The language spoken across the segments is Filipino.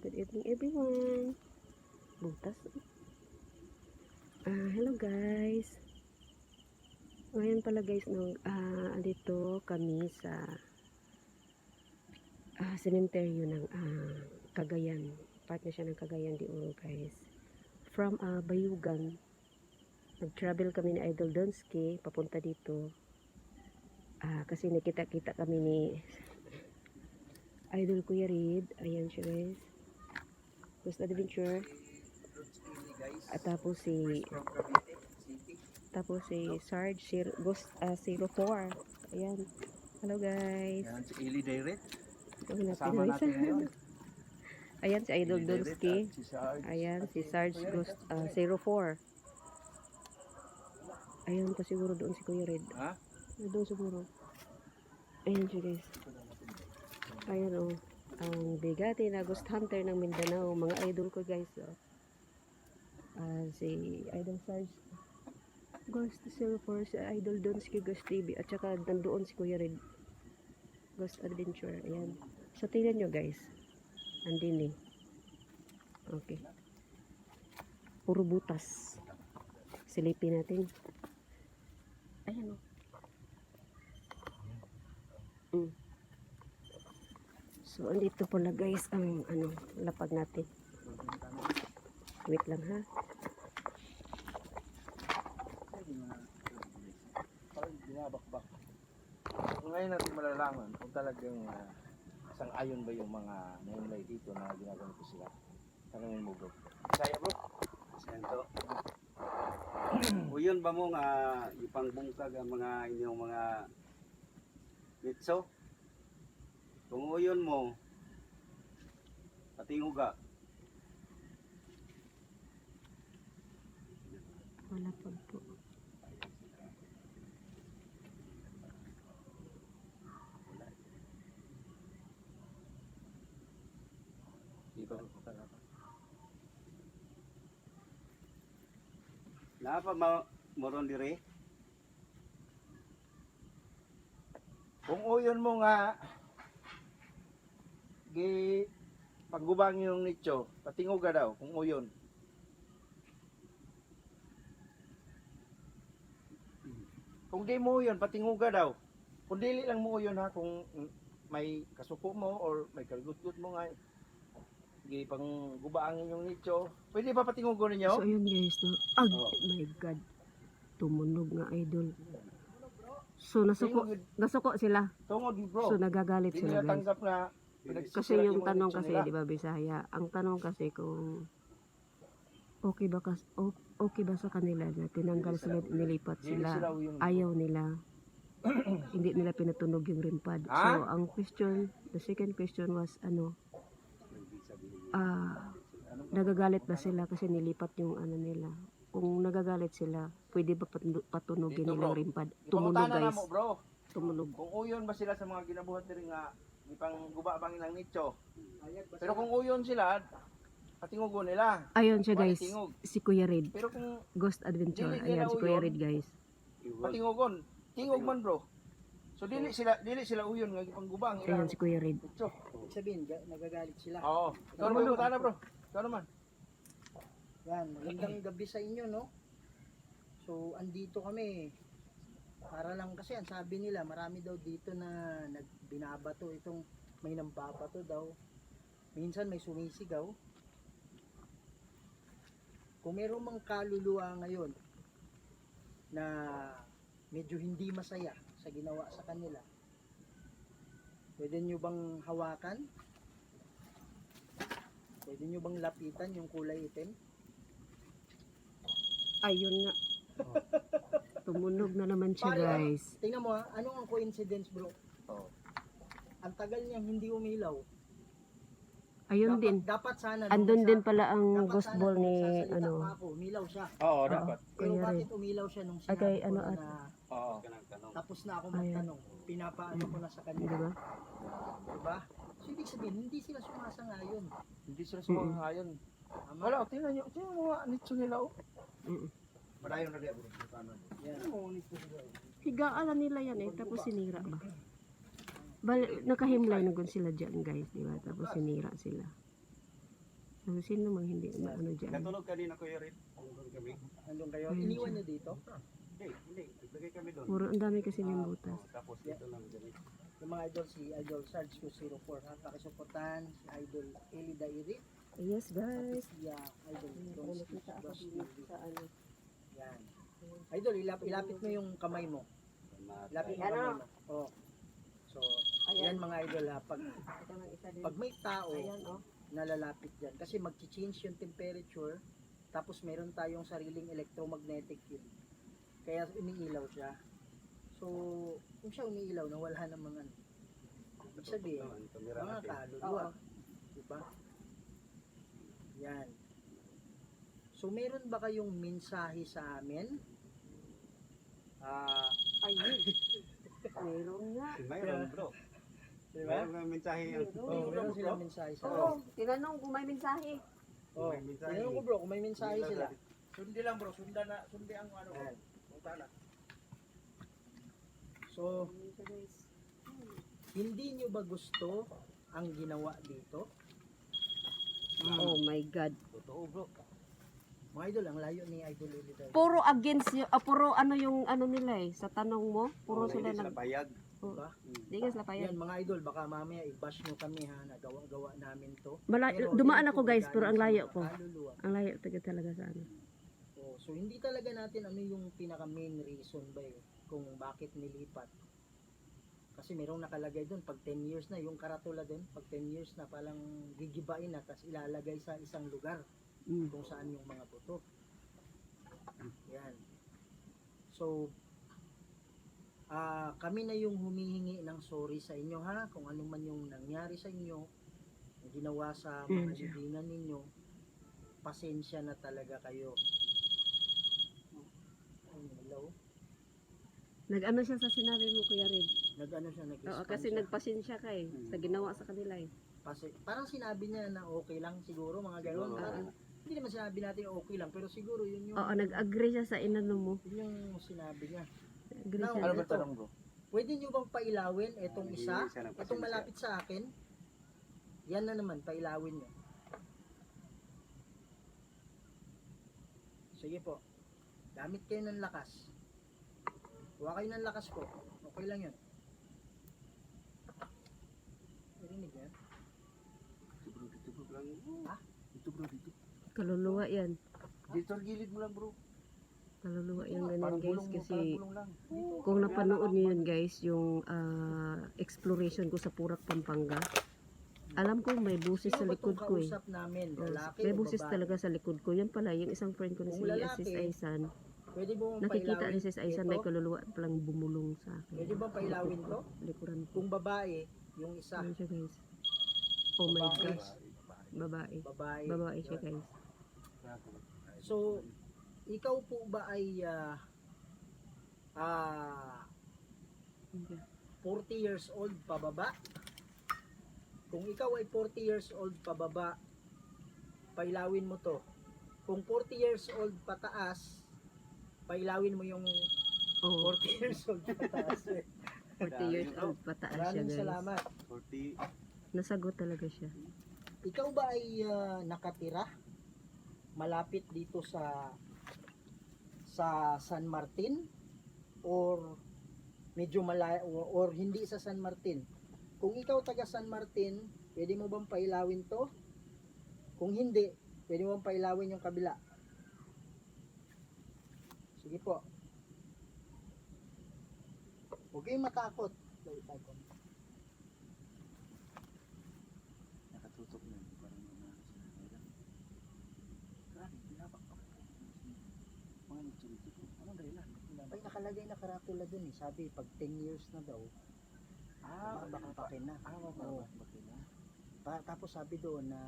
Good evening everyone. Butas. Hello guys. Ngayon pala guys, dito kami sa sementeryo ng Cagayan. Part na siya ng Cagayan de Oro guys. From Bayugan. Nag-travel kami ni Idol Donsky papunta dito. Kasi nakita-kita kami ni Idol Kuya Reed. Ayan siya guys. Ghost Adventure. At tapos si Sarge Ghost 04. Ayan. Hello guys. Ayan si Eli Direct. Kasama natin ngayon. Ayan si Idol Donsky. Ayan si Sarge Ghost 04. Ayan pa siguro doon si Kuya Red. Ha? Doon siguro. Ayan siya guys. Ayan o. Ang bigati na Ghost Hunter ng Mindanao. Mga idol ko guys. Si Idol Sarge Ghost 04, si Idol Donsky Ghost TV. At saka nandoon si Kuya Red. Ghost Adventure. Ayan. So tingnan nyo guys. Andin eh. Okay. Puro butas. Silipin natin. Ayan o. So, andito pala guys ang lapag natin. Wait lang ha. Ngayon natin malalaman kung talagang sang-ayon ba yung mga nangyay dito na ginagamit ko sila. Tanungin mo bro. Saya bro. Sento. Uyon ba mo nga ipangbungkag ang mga inyong mga litso? Kung uyon mo, patinguga. Wala pa po. Di ba ko talaga. Napa moron dire? Kung uyon mo nga paggubang yung nicho, patinguga daw kung uyon. Kung di mo yun, patinguga daw. Kung dili lang mo yun ha, kung may kasuko mo or may kalgut-gut mo nga, pang gubaangin yung nicho, pwede pa patingugo ninyo? So, ayun guys. No? Oh my God. Tumunog nga idol. So, nasuko sila. Tungod bro. So, nagagalit Hindi sila nila guys. tanggap na Kasi yung tanong kasi, di ba, Bisaya? Ang tanong kasi kung okay ba sa kanila na tinanggal sila, nilipat sila, ayaw nila. Hindi nila pinatunog yung rimpad. So, ang question, the second question was, nagagalit ba sila kasi nilipat yung nila? Kung nagagalit sila, pwede ba patunogin nilang rimpad? Tumunog guys. Mo, bro. Tumunog. Kung uyon ba sila sa mga ginabuhat nila nga, ipang guba bang ilang nicho. Pero kung uyon sila, patingugo nila. Ayun siya guys, si Kuya Red. Pero kung Ghost Adventure. Dili Ayan, nila si Kuya uyon. Red guys. patingugon, tingog man bro. So dili sila uyon nga ipang gubang Ayan, si Kuya Red. nicho. Sabihin, nagagalit sila. Oo. Ikaw naman yung na bro. Ikaw naman. Yan, magandang gabi sa inyo, no? So, andito kami. Para lang kasi, ang sabi nila, marami daw dito na binabato itong may nambabato daw. Minsan may sumisigaw. Kung meron mang kaluluwa ngayon na medyo hindi masaya sa ginawa sa kanila, pwede nyo bang hawakan? Pwede nyo bang lapitan yung kulay itim? Ayun nga. Tumunog na naman siya Pare, guys. Tingnan mo ha, ano ang coincidence bro? Oo. Ang tagal niyang hindi umilaw. Ayun din. Dapat sana. Andun din pala ang ghost ball ni Umilaw siya. Oo, dapat. Pero Kuya bakit Red. umilaw siya nung Okay, sinabi ko na Oo. tapos na ako magtanong. Pinapaano ko na sa kanila. Diba? Diba? So ibig sabihin, hindi sila sumasangayon. Hindi sila sumangayon. Tama? Wala, tingnan mo nga nicho nila oh. Padayon na diya bro. Yan. Higaan na nila yan tapos sinira ba? Nakahimlay na gun sila dyan guys, di ba? Tapos sinira sila. Sino mang hindi ano dyan. Katulog kanina Kuya Red. Nandun kami. Nandun kayo. Ayun Iniwan siya. nyo dito. Hindi. Naglagay kami doon. Puro ang dami kasi ng butas. Tapos dito lang dyan. Yung mga idol, si Idol Sarge 204 ha. Pakisuportahan si Idol Eli Dairi. Yes At guys. si Idol Pero Jones nakita ako Ghost dito TV. sa ano. Yan. Idol, ilapit mo yung kamay mo. Ilapit mo Ano? kamay mo. Oh. So, Ayan. yan mga idol ha. Ito ng isa din. Pag may tao Ayan oh. nalalapit dyan, kasi mag-change yung temperature, tapos meron tayong sariling electromagnetic field. Kaya umiilaw siya. So, kung siya umiilaw, nawala namang ano. Ibig sabihin, mga kaluluwa. Diba? Yan. So, meron ba kayong mensahe sa amin? Ayun. Meron nga. Mayroon bro. Diba? Mayroon nga mensahe yan. Oh, meron silang mensahe sa Oo, amin. tinanong kung may mensahe. Oh, May mensahe. tinanong ko bro, kung may mensahe sila. Sundi lang bro, sundi ang ano bro. Yan. Punta na. So, hindi nyo ba gusto ang ginawa dito? Oh my God. Totoo bro. Mga idol, ang layo ni Idol Elida. Puro against yung, puro ano yung ano nila eh. Sa tanong mo, puro sila Hindi sila nag... payag. Diba? Hindi nga sila payag. Yan mga idol, baka mamaya i-bash nyo kami ha, nagawa-gawa namin to. Dumaan hindi ako po guys, pero ang galing layo sa ko. mga kaluluwa. Ang layo talaga sa ano. Oh, so hindi talaga natin ano yung pinaka main reason ba kung bakit nilipat. Kasi merong nakalagay doon, pag 10 years na, yung karatula doon, pag 10 years na palang gigibain na, tapos ilalagay sa isang lugar kung saan yung mga buto. Yan. So, kami na yung humihingi ng sorry sa inyo ha, kung ano man yung nangyari sa inyo, yung ginawa sa mga libingan ninyo, pasensya na talaga kayo. Hello? Nag-ano siya sa sinabi mo, Kuya Red? Nag-ano siya, Oo, kasi nagpasensya ka eh. Sa ginawa sa kanila eh. parang sinabi niya na okay lang siguro, mga gano'n. Siguro. Parang, hindi naman sinabi natin okay lang, pero siguro yun yung, Oo, nag-agree siya sa inano mo. yun yung sinabi niya. Agree Now, siya. Ano ba ito. tanong bro? Pwede nyo bang pailawin itong Hindi isa? siya ng Itong pasensya. malapit sa akin? Yan na naman, pailawin nyo. Sige po. Gamit kayo ng lakas. Kuha kayo ng lakas ko. Okay lang yun. Narinig niya? Dito bro lang. Ha? Dito bro, dito. Kaluluwa yan. Dito sa gilid mo lang bro. Kaluluwa yung ganyan Parang guys. bulong mo, Kasi parang bulong lang. kung napanood niyo yun guys, yung exploration ko sa Purak, Pampanga. Alam ko may buses sa Sino ba likod itong ko eh. kausap namin? Oh, Lalaki may o buses babae? talaga sa likod ko. Yan pala, yung isang friend ko na si Kung lalaki, Sis Aisan. Pwede mo bang Nakikita pailawin ni Sis Aisan, may ito? kaluluwa palang bumulong sa akin. Pwede ba pailawin to? Likuran ko. Kung babae, yung isa. Ano siya guys? Oh my Babae. gosh. Babae. Babae. Babae siya Yun. guys. So, ikaw po ba ay 40 years old pababa? Kung ikaw ay 40 years old pababa, pailawin mo to. Kung 40 years old pataas, pailawin mo yung Oh, 40 years old pataas. 40 years old pataas siya Maraming guys. salamat. 40. Nasagot talaga siya. Ikaw ba ay nakatira malapit dito sa San Martin or medyo malayo or hindi sa San Martin? Kung ikaw taga San Martin, pwede mo bang pailawin to? Kung hindi, pwede mo bang pailawin yung kabila? Sige po. Huwag kayong matakot. Nakatutok na. Parang grabe, pinapakpak. Mga nagsulit-sulit. Anong dahilan? Ay, nakalagay na karatula dun eh. Sabi, pag 10 years na daw, baka pakin na. Oo. Tapos sabi doon na,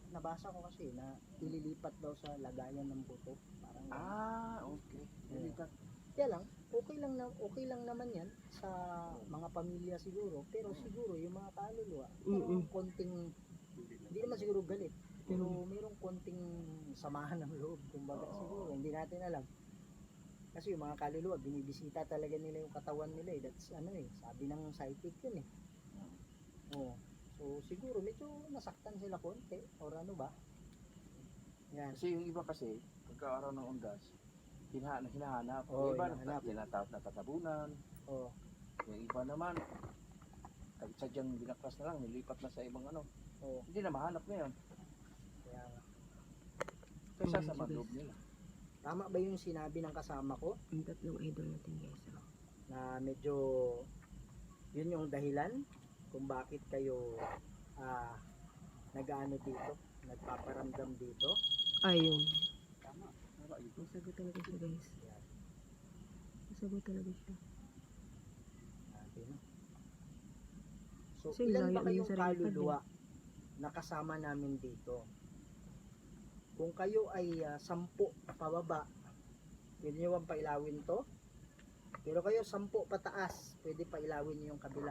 nabasa ko kasi na ililipat daw sa lagayan ng buto. Parang Okay. Nilipat. Kaya lang, okay lang naman yan sa mga pamilya siguro. Pero siguro yung mga kaluluwa, merong konting, hindi naman siguro galit. Pero merong konting samahan ng loob. Kumbaga siguro, hindi natin alam. Kasi yung mga kaluluwa, binibisita talaga nila yung katawan nila eh. That's sabi ng psychic yun eh. Oh. So siguro medyo nasaktan sila konti or ano ba? Yan. Kasi yung iba kasi, pagka-araw ng undas, hinahanap. Oo, Yung iba, hinahanap. natatabunan. Oh, Yung iba naman, sadyang binaklas na lang, nilipat na sa ibang ano. oh. Hindi na mahanap ngayon. Kaya nga. Kaysa Mm, sa sige. madloob nila. Tama ba yung sinabi ng kasama ko Ang tatlong idol natin guys. Oh. na medyo yun yung dahilan kung bakit kayo nag-ano dito, nagpaparamdam dito? Ayun. Tama. Masagot talaga siya guys. Yan. Masagot talaga siya. Sabi, no? So, Kasi ilan layo ba na kayong yung sarili kaluluwa na kasama namin dito? Kung kayo ay 10 pababa, pwede nyo bang pailawin to? Pero kayo 10 pataas, pwede pailawin nyo yung kabila.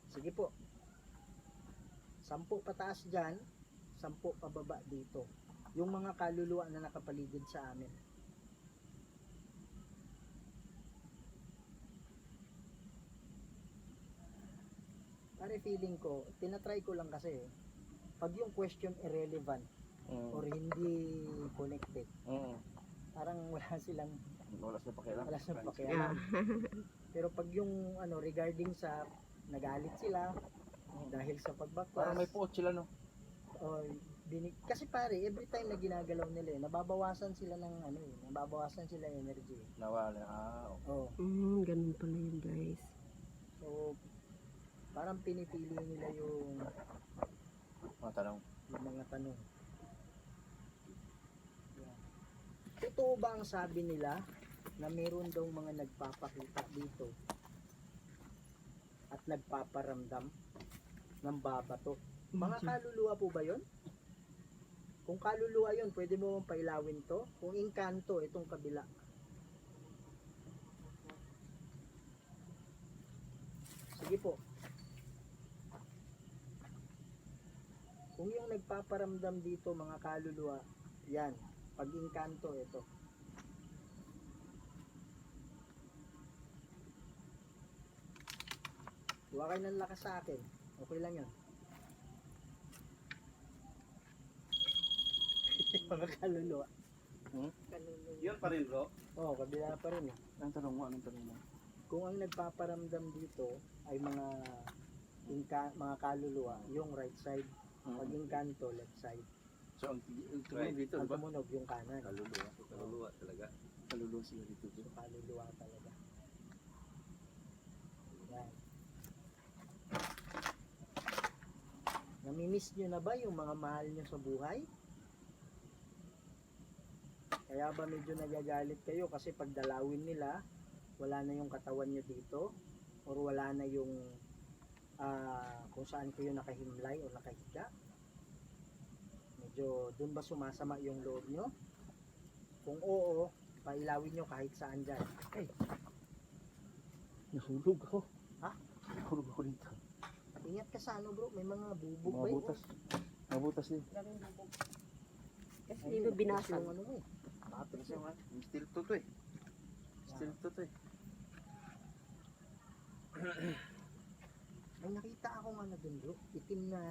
Sige po. 10 pataas dyan, 10 pababa dito. Yung mga kaluluwa na nakapaligid sa amin. Pare feeling ko, tinatry ko lang kasi pag yung question irrelevant or hindi connected, parang wala silang Wala sa pakialam. pakialam. Pero pag yung ano regarding sa nagalit sila dahil sa pagbaklas, Parang may puot sila, no? o kasi pare every time na ginagalaw nila nababawasan sila ng ano nababawasan sila energy. Nawala. Okay. Oh, Ganun pala yun guys. so parang pinipili nila yung Mga tanong. mga tanong. Yan. Totoo ba ang sabi nila na meron daw mga nagpapakita dito at nagpaparamdam ng babato? Mga kaluluwa po ba yon? Kung kaluluwa yon, pwede mo bang pailawin to? Kung engkanto, itong kabila. Sige po. Kung yung nagpaparamdam dito mga kaluluwa, yan. Pag engkanto, ito. Huwag kayo ng lakas sa akin. Okay lang yun. Mga kaluluwa. Yun pa rin bro. Oo, kabila pa rin eh. Anong tanong mo? Anong tanong mo? Kung ang nagpaparamdam dito ay mga kaluluwa, yung right side. Pag engkanto, left side. So, ang Right. tumunog dito, Ang di ba? tumunog yung kanan. Kaluluwa talaga. Kaluluwa sila dito. So, kaluluwa talaga. Yan. Namimiss nyo na ba yung mga mahal nyo sa buhay? Kaya ba medyo nagagalit kayo kasi pag dalawin nila, wala na yung katawan nyo dito? Or wala na yung kung saan kayo nakahimlay o nakahiga? Medyo doon ba sumasama yung loob nyo? Kung oo, pailawin nyo kahit saan dyan. Nahulog ako. Ha? Nahulog ako dito. Ingat ka sa ano bro, may mga bubog Mga ba yun? butas. Mga butas din. Kasi di ba binasag? Yung ano mo eh. Matrix Kasi nga, still to to eh. Still to to eh. May nakita akong ano dun bro, itim na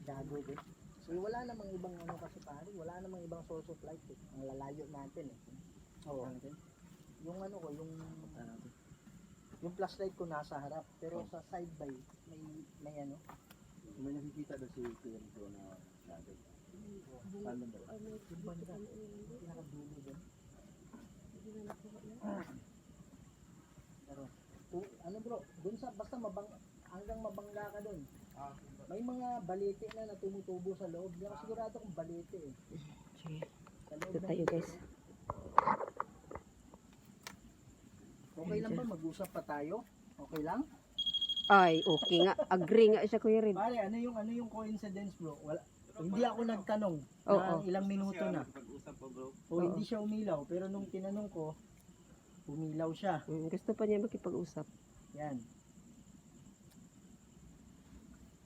dago bro. So wala namang ibang ano kasi pare, wala namang ibang source of light eh. Ang lalayo natin eh. Oo. Yung ano ko, yung flashlight ko nasa harap, pero sa side by may ano. May nakikita daw si Kuya Rico na shadow. Saan ba? Yung banda, pinakadulo dun. Pero, ano bro, dun sa basta hanggang mabangga ka dun. May mga balete na tumutubo sa loob. Hindi ako sigurado kung balete eh. Sige. Sa loob Ito ng tayo guys. Okay lang ba mag-usap pa tayo? Okay lang? Ay, okay nga. Agree nga siya Kuya Red. Pare, ano yung coincidence bro? Hindi ako nagtanong Oo. na ilang minuto na. Pag-usap pa bro. O hindi siya umilaw, pero nung tinanong ko, umilaw siya. Gusto pa niya makipag-usap. Yan.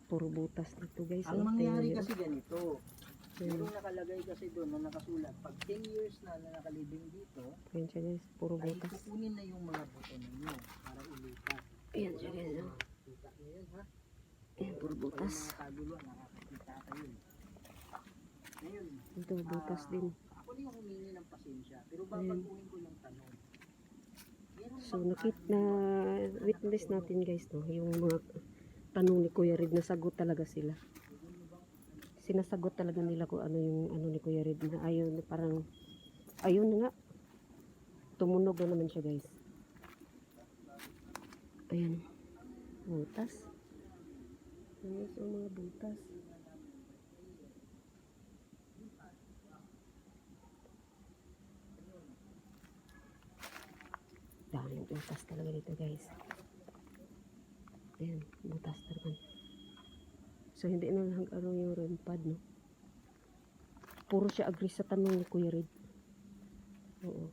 Puro butas dito guys. Ang Oh, mangyari tingnan kasi ganito, niyo. yung nakalagay kasi doon na nakasulat, pag 10 years na nakalibing dito, Ayan siya guys. Puro ay butas. kukunin na yung mga buto ninyo para ulipat. Ayan siya guys. Oh. Kita nyo yun ha? Ayan, puro Yung butas. mga kaguluhan, nakakakita kayo. Ngayon, Ito, butas din. ako na yung humingi ng pasensya, pero Ayan. babaguhin ko yung tanong. Meron So, bang na witness natin guys, no, yung mga tanong ni Kuya Red, nasagot talaga sila. Sinasagot talaga nila kung ano yung ano ni Kuya Red na ayun, parang, ayun na nga. Tumunog na naman siya guys. Ayan. Butas. Ayan, so mga butas. Daming butas talaga dito guys. Ayan, butas talaga. So, hindi na lang ano yung REM pad, no? Puro siya agree sa tanong ni Kuya Red. Oo.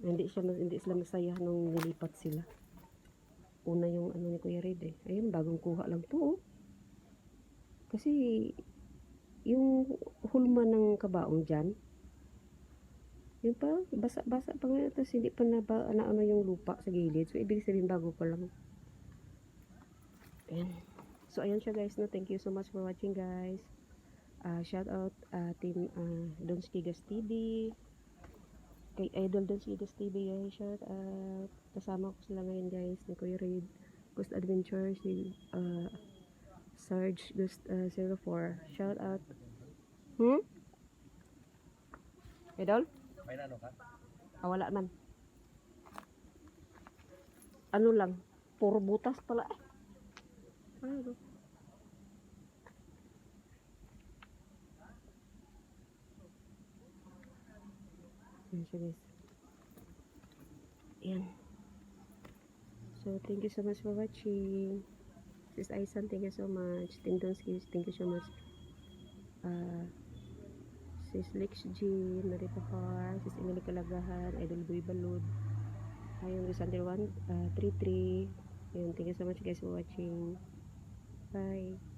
Hindi sila masaya nung nilipat sila. Una yung ano ni Kuya Red eh. Ayun, bagong kuha lang to, oh. Kasi, yung hulma ng kabaong dyan, yun pa, basa-basa pa nga, tapos hindi pa na ano yung lupa sa gilid. So, ibig sabihin bago pa lang. Ayan. So, ayan siya guys, no? Thank you so much for watching guys. Shout out team Dons Kigas TV. Kay Idol Dons Kigas TV guys, shout out. Kasama ko sila ngayon guys, ni Kuya Red, Ghost Adventure, si Sarge Ghost 04. Shout out. Idol? May nano ka? Wala man. Ano lang, puro butas pala eh. Ano? Ayan siya guys. Ayan. So, thank you so much for watching. Sis Aisan, thank you so much. Team Donskis, thank you so much. Sis Lex G, Narita Car, Sis Emily Kalagahan, Idol Boy Balud. Ayun, Lusander 133. Ayun, thank you so much guys for watching. Bye.